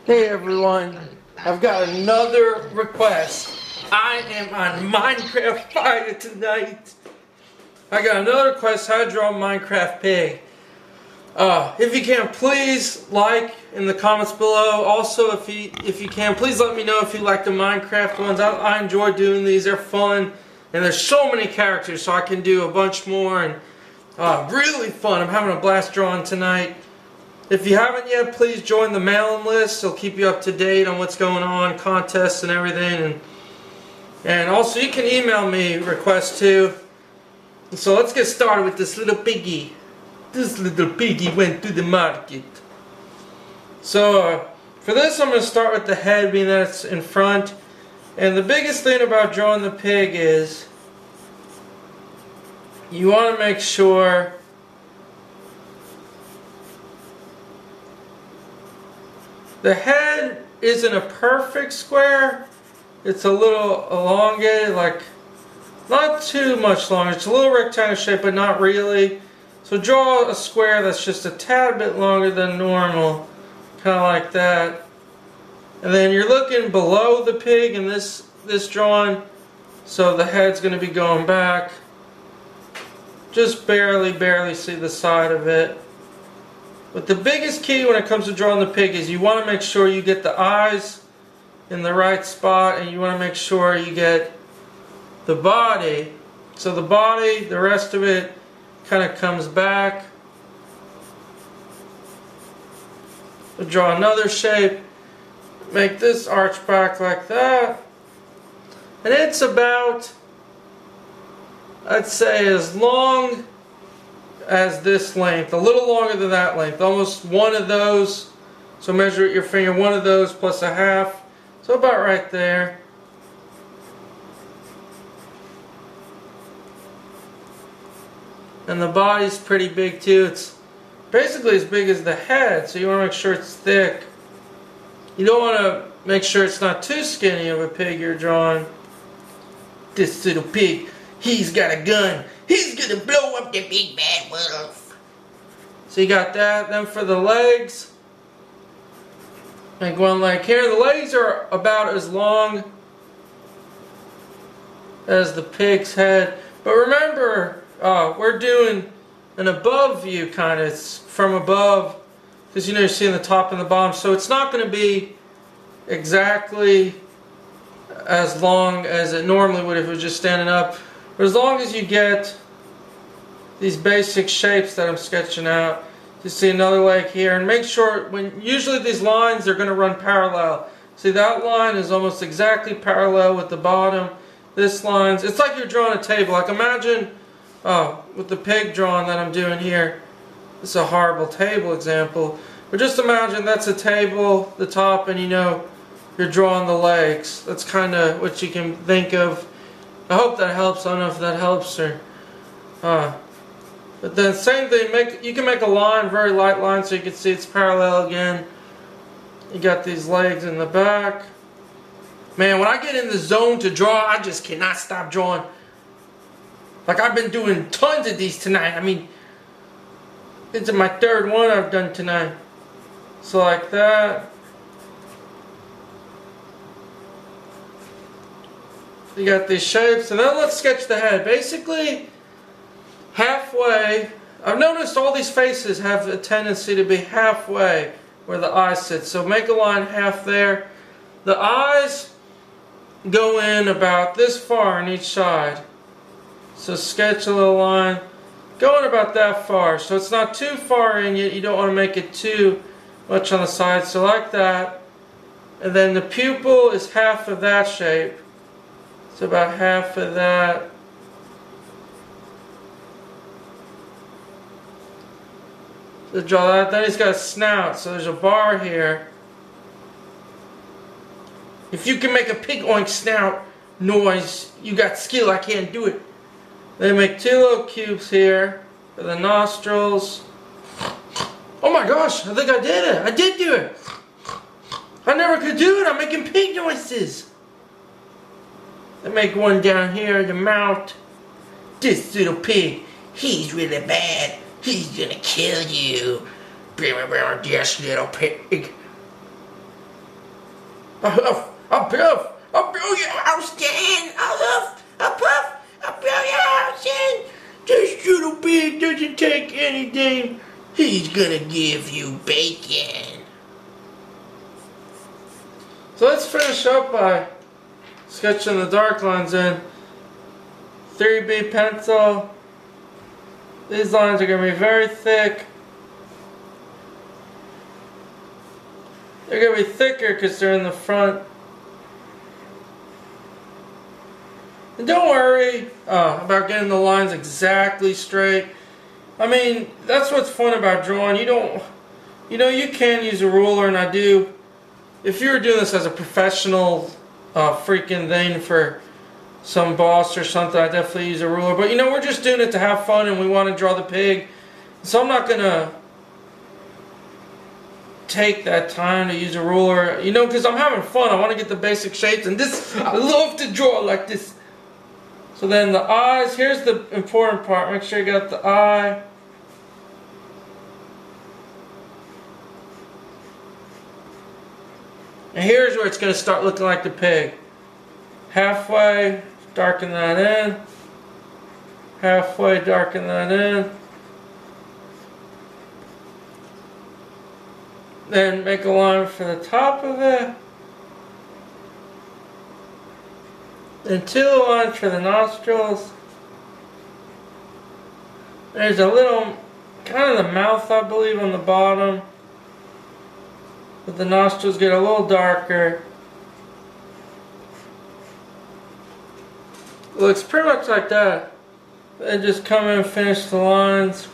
Hey everyone, I've got another request. I am on Minecraft Fire tonight. I got another request, how to draw a Minecraft pig. If you can, please like in the comments below. Also, if you can, please let me know if you like the Minecraft ones. I enjoy doing these, they're fun. And there's so many characters, so I can do a bunch more. And really fun, I'm having a blast drawing tonight. If you haven't yet, please join the mailing list. It'll keep you up to date on what's going on, contests and everything. And also you can email me requests too. So let's get started with this little piggy. This little piggy went to the market. So for this I'm going to start with the head, being that it's in front. And the biggest thing about drawing the pig is you want to make sure the head isn't a perfect square. It's a little elongated, like not too much longer. It's a little rectangular shape, but not really. So draw a square that's just a tad bit longer than normal, kind of like that. And then you're looking below the pig in this drawing, so the head's going to be going back. Just barely see the side of it. But the biggest key when it comes to drawing the pig is you want to make sure you get the eyes in the right spot, and you want to make sure you get the body. So the body, the rest of it kind of comes back. We'll draw another shape. Make this arch back like that. And it's about, I'd say, as long as this length, a little longer than that length, almost one of those. So measure with your finger, one of those plus a half, so about right there. And the body's pretty big too. It's basically as big as the head, so you want to make sure it's thick. You don't want to make sure it's not too skinny of a pig you're drawing. This little pig, he's got a gun. He's gonna blow up the big bad wolf. So you got that. Then for the legs, make one leg here. The legs are about as long as the pig's head. But remember, we're doing an above view kind of. It's from above, because you know you're seeing the top and the bottom. So it's not going to be exactly as long as it normally would if it was just standing up. But as long as you get these basic shapes that I'm sketching out, you see another leg here, and make sure usually these lines are going to run parallel. See, that line is almost exactly parallel with the bottom. This line's, it's like you're drawing a table. Like imagine with the pig drawing that I'm doing here. This is a horrible table example, but just imagine that's a table, the top, and you know you're drawing the legs. That's kind of what you can think of. I hope that helps. I don't know if that helps or but then same thing, you can make a line, very light line, so you can see it's parallel again. You got these legs in the back. Man, when I get in the zone to draw, I just cannot stop drawing. Like I've been doing tons of these tonight. I mean, this is my third one I've done tonight. So like that. You got these shapes, and then let's sketch the head. Basically, halfway, I've noticed all these faces have a tendency to be halfway where the eyes sit. So make a line half there. The eyes go in about this far on each side. So sketch a little line going about that far. So it's not too far in yet. You don't want to make it too much on the side. So like that. And then the pupil is half of that shape. So about half of that. to draw that. Then he's got a snout, so there's a bar here. If you can make a pig oink snout noise, you got skill. I can't do it. They make two little cubes here for the nostrils. Oh my gosh, I think I did it. I did do it. I never could do it. I'm making pig noises. They make one down here, the mouth. This little pig, he's really bad. He's gonna kill you. This little pig. I'll build your house down. I'll build your house in. This little pig doesn't take anything. He's gonna give you bacon. So let's finish up by sketching the dark lines in. 3B pencil. These lines are going to be very thick. They're going to be thicker because they're in the front. And don't worry about getting the lines exactly straight. I mean, that's what's fun about drawing. You can use a ruler, and I do. If you were doing this as a professional freaking thing for some boss or something, I definitely use a ruler. But we're just doing it to have fun, and we want to draw the pig. So I'm not going to take that time to use a ruler, because I'm having fun. I want to get the basic shapes, and this, I love to draw like this. So then the eyes, here's the important part. Make sure you got the eye. And here's where it's going to start looking like the pig. Halfway, darken that in. Halfway, darken that in. Then make a line for the top of it. Then two lines for the nostrils. There's a little, kind of the mouth, I believe, on the bottom. But the nostrils get a little darker. It looks pretty much like that. Then just come in and finish the lines.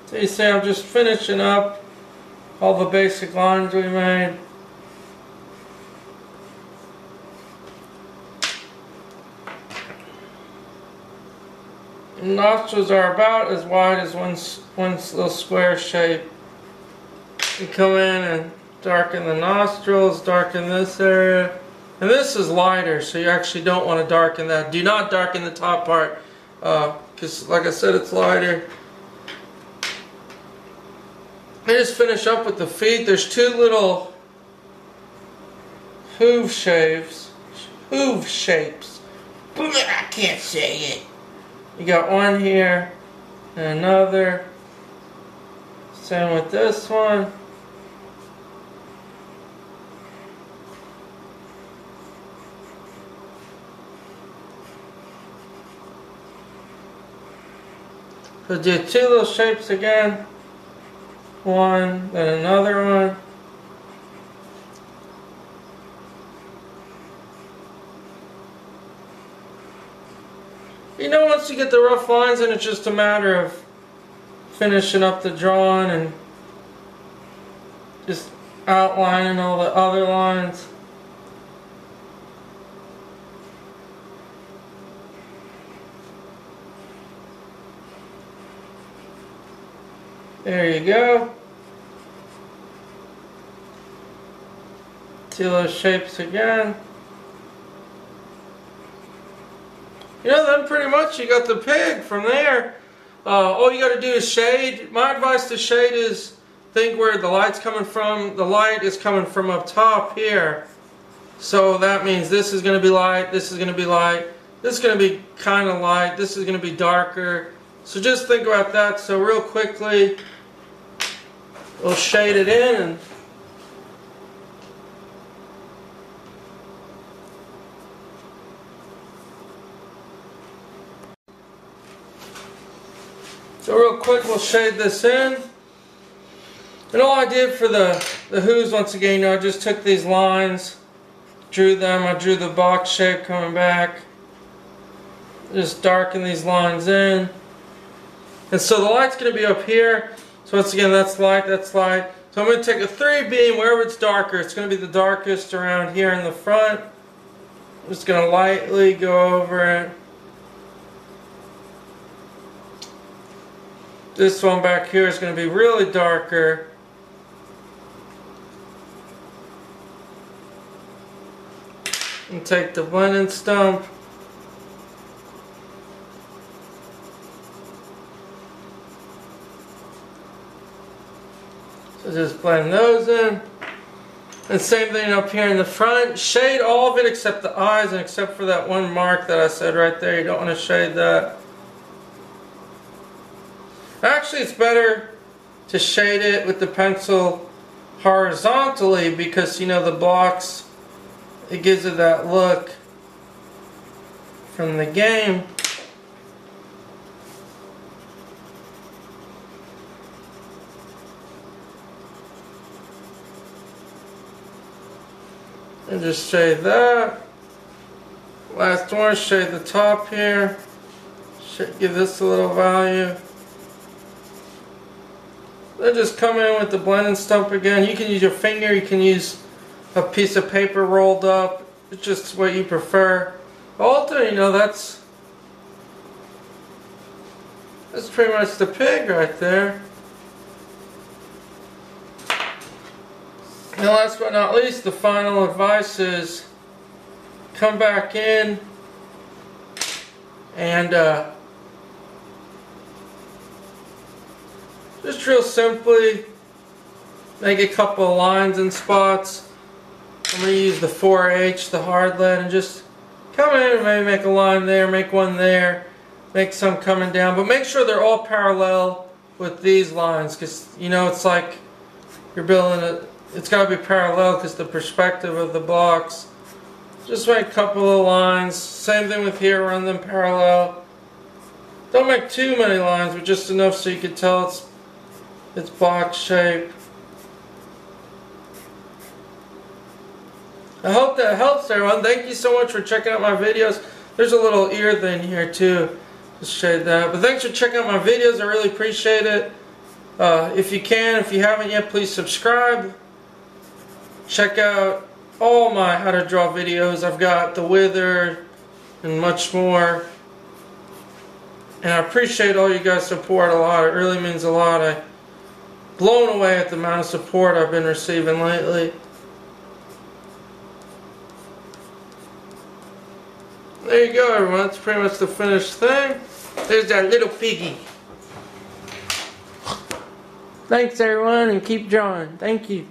So you see, I'm just finishing up all the basic lines we made. Nostrils are about as wide as one little square shape. You come in and darken the nostrils, darken this area. And this is lighter, so you actually don't want to darken that. Do not darken the top part, because like I said, it's lighter. I just finish up with the feet. There's two little hoof shapes. I can't say it. You got one here and another. Same with this one. So do two little shapes again. One, then another one. Once you get the rough lines in, it's just a matter of finishing up the drawing and just outlining all the other lines. There you go. See those shapes again. Then pretty much you got the pig from there. All you got to do is shade. My advice to shade is think where the light's coming from. The light is coming from up top here. So that means this is going to be light, this is going to be light, this is going to be kind of light, this is going to be darker. So just think about that. So real quickly, we'll shade it in. And so real quick, we'll shade this in. And all I did for the Who's, once again, you know, I just took these lines, drew them, I drew the box shape coming back, just darken these lines in. And so the light's going to be up here. So once again, that's light, that's light. So I'm going to take a 3 beam, wherever it's darker, it's going to be the darkest around here in the front. I'm just going to lightly go over it. This one back here is going to be really darker. And take the blending stump. So just blend those in. And same thing up here in the front. Shade all of it except the eyes and except for that one mark that I said right there. You don't want to shade that. Actually, it's better to shade it with the pencil horizontally because, you know, the blocks, it gives it that look from the game. And just shade that. Last one, shade the top here. Give this a little value. Then just come in with the blending stump again. You can use your finger, you can use a piece of paper rolled up. It's just what you prefer. Ultimately, you know, that's pretty much the pig right there. And last but not least, the final advice is come back in and just real simply make a couple of lines and spots. I'm going to use the 4H, the hard lead, and just come in and maybe make a line there, make one there, make some coming down, but make sure they're all parallel with these lines because, you know, it's like you're building it. It's got to be parallel because the perspective of the blocks. Just make a couple of lines. Same thing with here, run them parallel. Don't make too many lines, but just enough so you can tell it's box shape. I hope that helps everyone. Thank you so much for checking out my videos. There's a little ear thing here too. Just shade that. But thanks for checking out my videos. I really appreciate it. If you haven't yet, please subscribe. Check out all my how to draw videos. I've got the Wither and much more. And I appreciate all you guys' support a lot. It really means a lot. I'm blown away at the amount of support I've been receiving lately. There you go, everyone. That's pretty much the finished thing. There's that little piggy. Thanks, everyone, and keep drawing. Thank you.